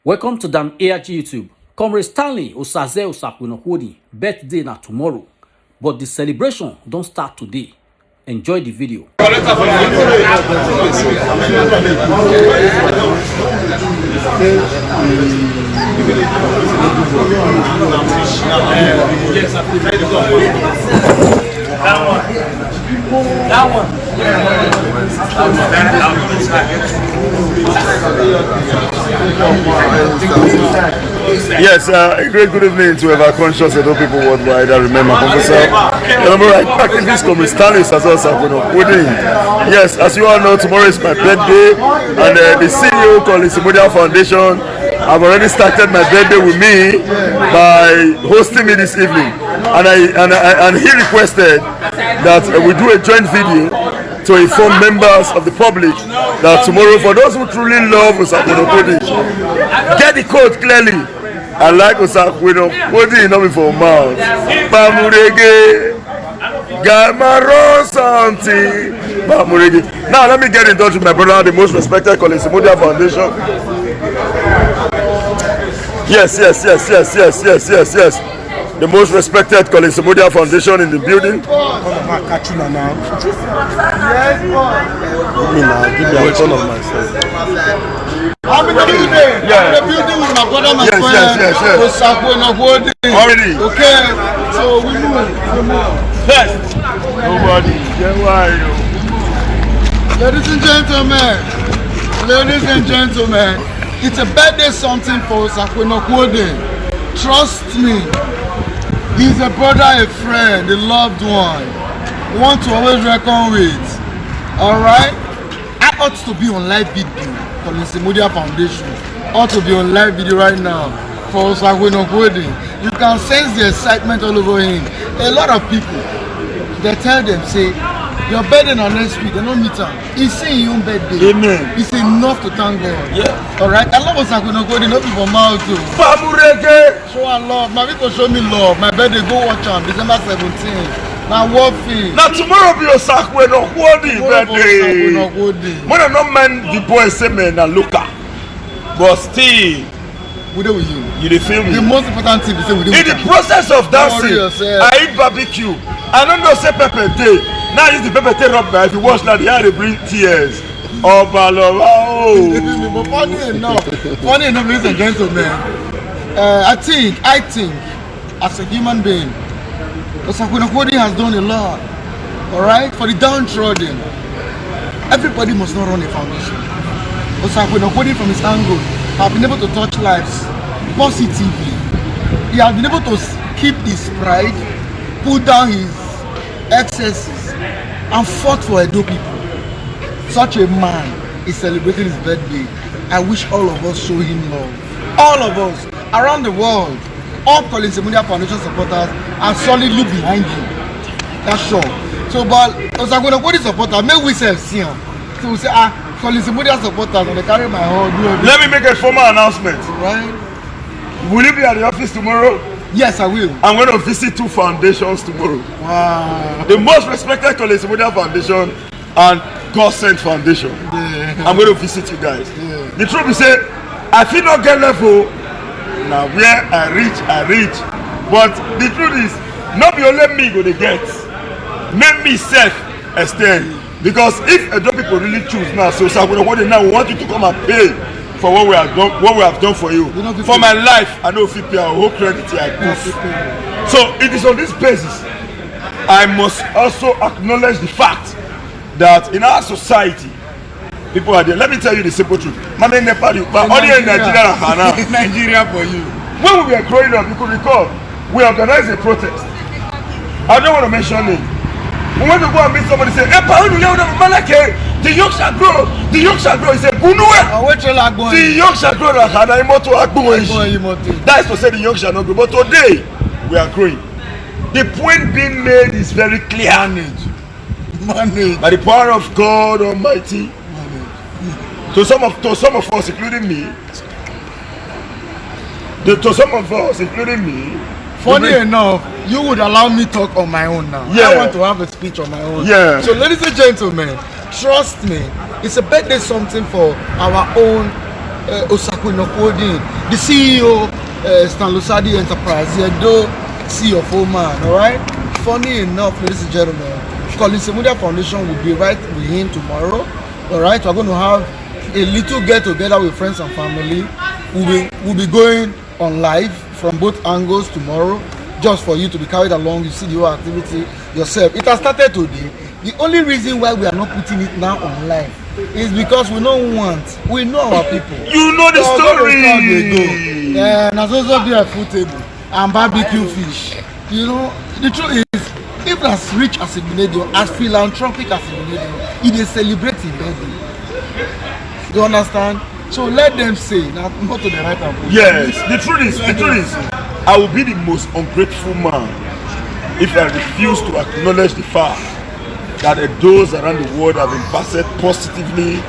Welcome to Dan ARG YouTube. Comrade Stanley Osaze Osakwenokwodi birthday na tomorrow, but the celebration don't start today. Enjoy the video. That one. Yes, a great good evening to ever conscious Edo people worldwide. I remember Professor. Remember right back in this Comrade Stanley Osaze-Osakwenokwodi. Yes, as you all know, tomorrow is my birthday, and the CEO called Isimudia Foundation have already started my birthday with me by hosting me this evening, and he requested that we do a joint video to inform members of the public that tomorrow, for those who truly love Osakwenokwodi, get the code clearly. I like Osakwenokwodi, not before mouth. Bamurege, Gamaro something. Bamurege. Now let me get in touch with my brother, the most respected College Isimudia Foundation. Yes. The most respected College Isimudia Foundation in the building. Give me a ton of myself. I'm in the building. I'm in the building with my brother, my friend. Yes. Osakwenokwodi. Already. Okay, so we move. First. Nobody. Ladies and gentlemen, it's a birthday something for Osakwenokwodi. Trust me, he's a brother, a friend, a loved one. One to always reckon with. Alright? I ought to be on live video for the Isimudia Foundation. Ought to be on live video right now for Osakwenokwodi. You can sense the excitement all over him. A lot of people, they tell them, say, your birthday on next week, they don't meet him. He's saying your own birthday. Amen. It's enough to thank God. Yeah. Alright? I love Osakwenokwodi, not people mouth too. Bamurege. Show and love. My people show me love. My birthday, go watch on December 17th. Now what thing? Now tomorrow be Osakwenokwodi birthday. More than no man the boy say man na local, but still We there with you. you dey feel me. The most important thing is say we In the process of dancing, yourself. I eat barbecue. I don't know say pepper dey. Now use the pepper take rub my. If you watch now, the eye dey bring tears. Oh balova oh. But funny enough, ladies and gentlemen, I think, as a human being, Osakwenokwodi has done a lot. Alright? For the downtrodden. Everybody must not run a foundation. Osakwenokwodi from his angle have been able to touch lives positively. He has been able to keep his pride, put down his excesses, and fought for Edo people. Such a man is celebrating his birthday. I wish all of us show him love. All of us around the world, all College Isimudia Foundation supporters are solidly behind him. That's sure. So, but Osakwenokwodi supporters, may we say see him. So we say, College Isimudia supporters, and they carry my whole do everything. Let me make a formal announcement. Right? Will you be at the office tomorrow? Yes, I will. I'm going to visit 2 foundations tomorrow. Wow. The most respected College Isimudia Foundation and God Sent Foundation. Yeah. I'm going to visit you guys. Yeah. The truth is, say, I feel not get level. Now where I reach. But the truth is, not be only me go to get. Make me self extend. Because if Edo people really choose now, so Osakwenokwodi now we want you to come and pay for what we have done for you. For my life, I know if you pay our whole credit I put. So it is on this basis I must also acknowledge the fact that in our society, people are there. Let me tell you the simple truth. Only in Nigeria for you. When we were growing up, you could recall, we organized a protest. I don't want to mention it. We went to go and meet somebody and say, the yoke shall grow. The yoke shall grow. He said, the yoke shall grow. That is to say the yoke shall not grow. But today, we are growing. The point being made is very clear. Manage. By the power of God Almighty, to some of us, including me, Funny enough, you would allow me talk on my own now. Yeah. I want to have a speech on my own. Yeah. So ladies and gentlemen, trust me, it's a birthday something for our own Osakwena Coding, the CEO, Stan Lusadi Enterprise, Edo CEO of Oman, alright? Funny enough, ladies and gentlemen, Collins Semudia Foundation will be right with him tomorrow, alright? We're going to have a little get-together with friends and family. We'll be going on live from both angles tomorrow, just for you to be carried along. You see the whole activity yourself. It has started today. The only reason why we are not putting it now on live is because we don't want. We know our people. You know the story. And as also there food table and barbecue fish. You know, the truth is, if as rich as Igbenedion, as philanthropic as Igbenedion, it is celebrating birthday. You understand? So let them say, not to the right hand. Yes, the truth is, I will be the most ungrateful man if I refuse to acknowledge the fact that those around the world have impacted positively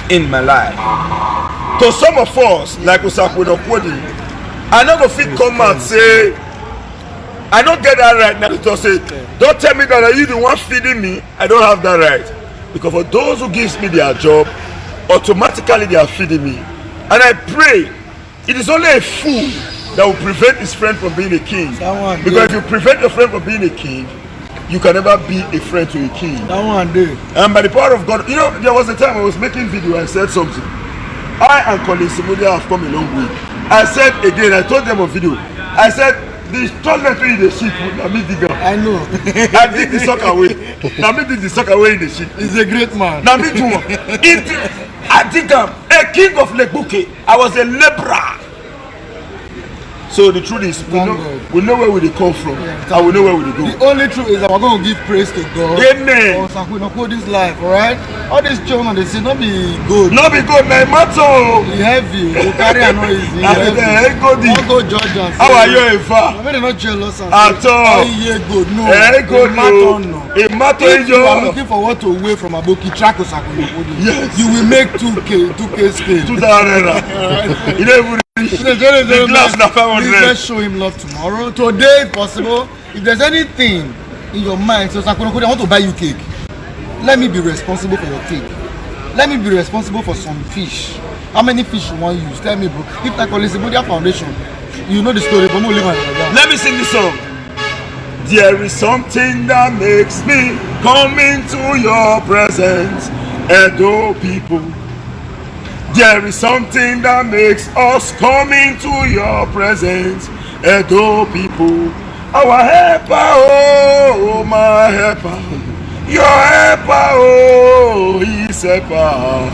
in my life. To some of us, like Osakwena Coding, I never fit come and say, I don't get that right now to say, don't tell me that you the one feeding me. I don't have that right. Because for those who gives me their job, automatically they are feeding me. And I pray, it is only a fool that will prevent his friend from being a king. Because if you prevent your friend from being a king, you can never be a friend to a king. And by the power of God, you know, there was a time I was making video and I said something. I and Collins Semudia have come a long way. I said again, I told them on video, I said, the toilet in the ship, I know. I dig the sock away. Now me dig the sock away in the ship. He's a great man. Now me too. I think I'm a king of Lebuke. I was a leper. So the truth is, we know where we come from, and we know where we go. The only truth is that we're going to give praise to God. Amen. For Osakwena Coding's life, alright? All this children, they say, not be good. Not be good, my matter. He heavy. You carry an easy. Don't go judge us. How are you, Eva? I mean, they're not jealous. At all. Good. No. Good. If you are looking for what to weigh from Aboki, track Osakwena Coding. Yes. You will make 2K scale. 2,000 naira. You don't even. Let's show him love tomorrow. Today, if possible, if there's anything in your mind, so Osakwena Coding, I want to buy you cake. Let me be responsible for your cake. Let me be responsible for some fish. How many fish you want to use? Tell me, bro. If like Collins Semudia Foundation, you know the story, but we'll leave it. Let me sing this song. There is something that makes me come into your presence, Edo people. There is something that makes us come into your presence, Edo people. Our helper, oh my helper, your helper, oh his helper.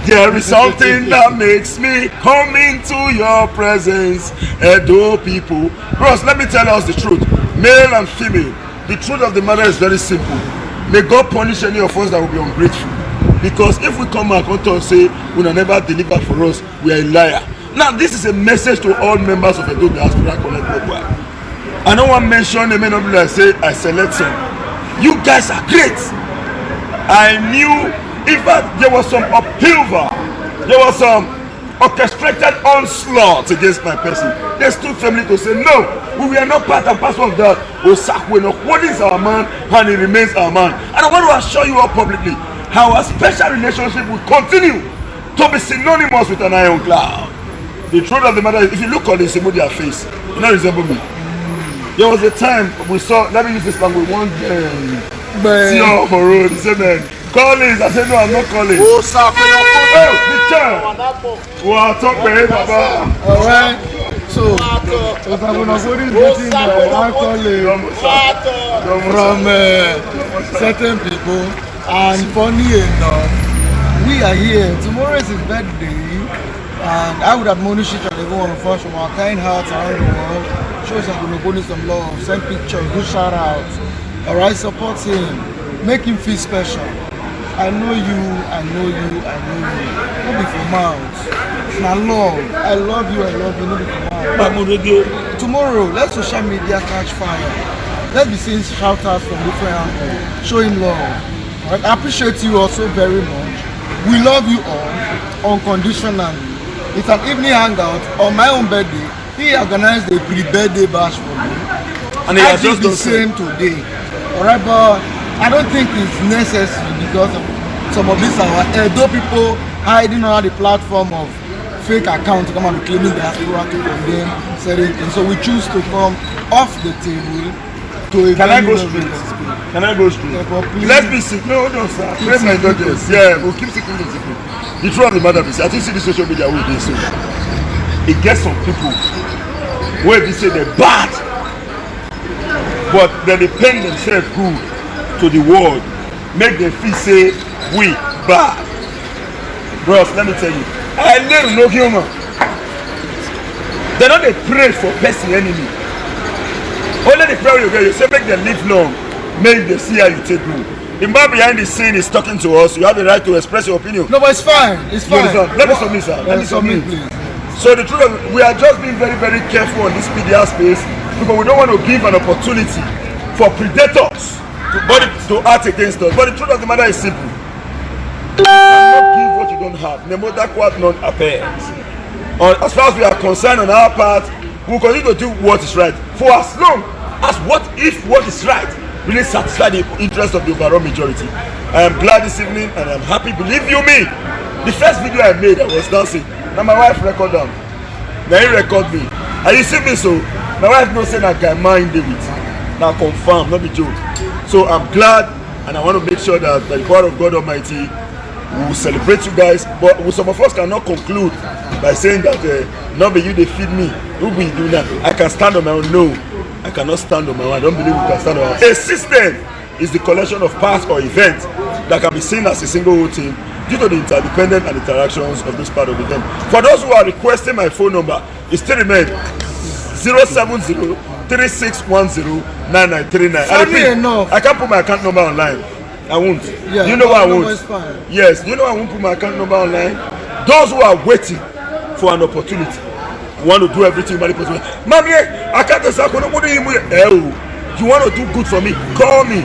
There is something that makes me come into your presence, Edo people. Bros, let me tell us the truth, male and female. The truth of the matter is very simple. May God punish any of us that will be ungrateful. Because if we come back and say we will never deliver for us, we are a liar. Now this is a message to all members of Edo Diaspora Connect Global. I don't want to mention the men of people that say I select some. You guys are great. I knew, in fact, there was some upheaval. There was some orchestrated onslaught against my person. They stood firmly to say no, we are not part and parcel of that. Osakwena Coding is our man and he remains our man. And I want to assure you all publicly, our special relationship will continue to be synonymous with an iron cloud. The truth of the matter is, if you look on the Semudia face, you don't resemble me. There was a time we saw, let me use this language, one see you on the road, he said, man, Collins. I said, no, I'm not Collins. Oh, the chair. Well, talk to him, Baba. Alright, so, Osakwena Coding is getting accolades from certain people. And funny enough, we are here. Tomorrow is his birthday, and I would admonish each and every one of us from our kind hearts around the world. Show Osakwena Coding some love, send pictures, do shout outs. Alright, support him, make him feel special. I know you. Not be for mouths. Now love. I love you, not be for mouths. Tomorrow, let social media catch fire. Let's be seeing shout outs from different angles. Show him love. Right? I appreciate you also very much. We love you all unconditionally. It's an evening hangout on my own birthday. He organized a pre-birthday bash for me. And I did the same today. Alright, but I don't think it's necessary because of some of these our Edo people hiding on the platform of fake account to come and be claiming diaspora to condemn certain things. So we choose to come off the table to a Can I go venue straight? where we speak. Can I go straight? Yeah, but please- Let me see. No, no, sir. Praise my daughters. Yeah, we'll keep secret the secret. The truth of the matter is, I think see the social media with this. So it gets some people where they say they're bad, but then they paint themselves good to the world, make them feel say we bad. Bros, let me tell you, I never know human. They don't they pray for person enemy. Only the prayer you get, you say make them live long, make them see how you take good. The man behind the scene is talking to us. You have the right to express your opinion. No, but it's fine. It's You fine. understand? Let me submit, sir. Let me submit. please. So the truth of, we are just being very, very careful on this media space because we don't want to give an opportunity for predators to act against us. But the truth of the matter is simple. You cannot give what you don't have. No matter what none appears. As far as we are concerned on our part, we will continue to do what is right. For as long as what is right really satisfy the interest of the overall majority. I am glad this evening and I'm happy. Believe you me, the first video I made, I was dancing. Now my wife record them. Now he record me. And you see me so, my wife knows saying I can mind it. Now confirm, not be joke. So I'm glad and I want to make sure that by the power of God Almighty, we will celebrate you guys. But some of us cannot conclude by saying that not be you they feed me. Who be doing that? I can stand on my own. No, I cannot stand on my own. I don't believe we can stand on our own. A system is the collection of parts or events that can be seen as a single whole thing due to the interdependent and interactions of this part of the event. For those who are requesting my phone number, it still remains 070-3610-9939. Funny enough. I can't put my account number online. I won't. Yeah, you know why I no, won't? it's fine. Yes, you know I won't put my account number online. Those who are waiting for an opportunity want to do everything humanly possible. Mommy, I can't say what do you want to do good for me? Call me.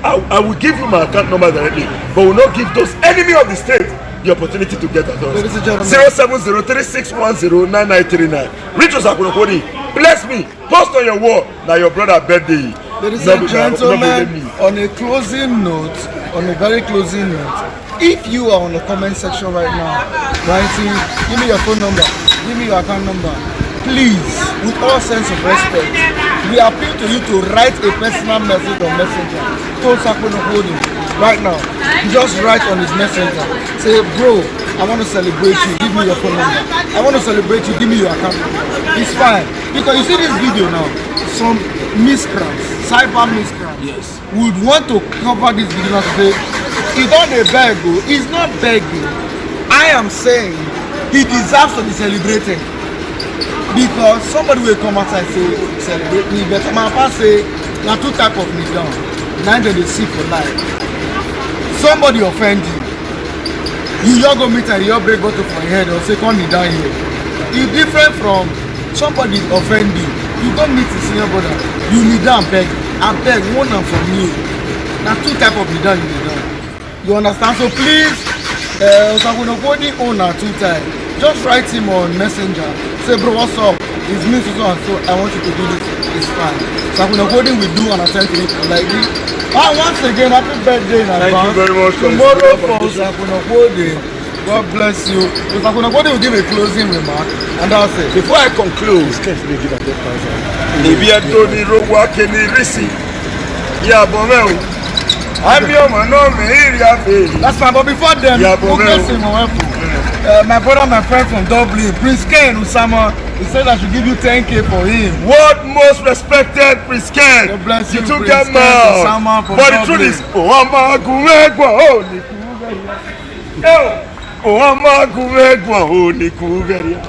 I will give you my account number directly, but will not give those enemy of the state the opportunity to get at Ladies and us. gentlemen. 070-3610-9939. Reach us Akunokodi. Bless me. Post on your wall. Now your brother birthday. Ladies No and be- gentlemen, no be me. on a closing note, on a very closing note, if you are on the comment section right now, writing, give me your phone number, give me your account number, please, with all sense of respect, we appeal to you to write a personal message on Messenger to Sakunokodi right now. Just write on his Messenger, say, bro, I want to celebrate you, give me your phone number. I want to celebrate you, give me your account number. It's fine, because you see this video now, some miscreants, cyber miscreants, would want to cover this video and say, he don't beg, he's not begging. I am saying he deserves to be celebrated. Because somebody will come out and say, celebrate me, but my papa say, there are two types of me down. Neither they see for life. Somebody offend you. You go meet and you break bottle for your head or say, come me down here. It's different from somebody offend you. You go meet the senior brother, you kneel down beg. I beg one and from you. Now two types of kneel down you kneel down. You understand? So please, Sakunokodi own two times. Just write him on Messenger. Say, bro, what's up? It's me, so and so. I want you to do this. It's fine. Sakunokodi will do and attend to it politely. Once again, happy birthday in advance. Thank you very much. Tomorrow for Sakunokodi. God bless you. So Sakunokodi will give a closing remark, and that's it. Before I conclude, Ibi Anthony Rowa Kenny Risi. Yeah, Bomel. I'm your man, no, That's fine, but before then, Yeah, who but gets him my brother, my friend from Dublin, Prince Ken Usama, he said I should give you 10K for him. World most respected Prince Ken. God bless you, took Prince them Ken out. Osama from But the Dublin. truth is, Ohama Gumegwa, oh, Ohama Gumegwa, oh, Nikugeria.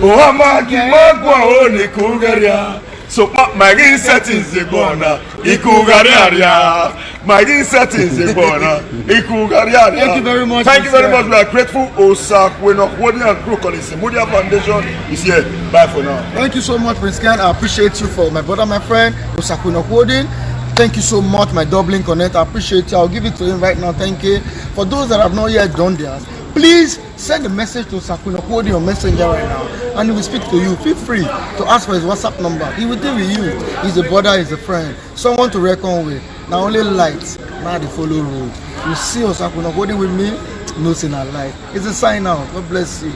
Ohama Gumegwa, oh, Nikugeria. So my settings is gonna Ikugaria. My settings is gonna Ikugaria. Thank you very much. Thank you very much. We are grateful. Osakwenokwodi and Crew Collins. Mudia Foundation is here. Bye for now. Thank you so much, Prince Ken. I appreciate you for my brother, my friend, Osakunokodi. Thank you so much, my Dublin Connect. I appreciate you. I'll give it to him right now. Thank you. For those that have not yet done theirs, please send a message to Sakunokodi on Messenger right now, and he will speak to you. Feel free to ask for his WhatsApp number. He will deal with you. He's a brother, he's a friend, someone to reckon with. Now only light, now the follow road. You see Sakunokodi with me. no sin our life. It's a sign out. God bless you.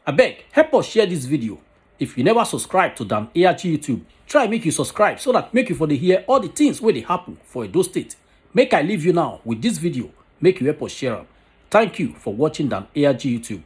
Abeg, help us share this video. If you never subscribe to Dan ARG YouTube, try make you subscribe so that make you for the hear all the things where they happen for Edo State. Make I leave you now with this video. Make you help us share them. Thank you for watching Dan ARG YouTube.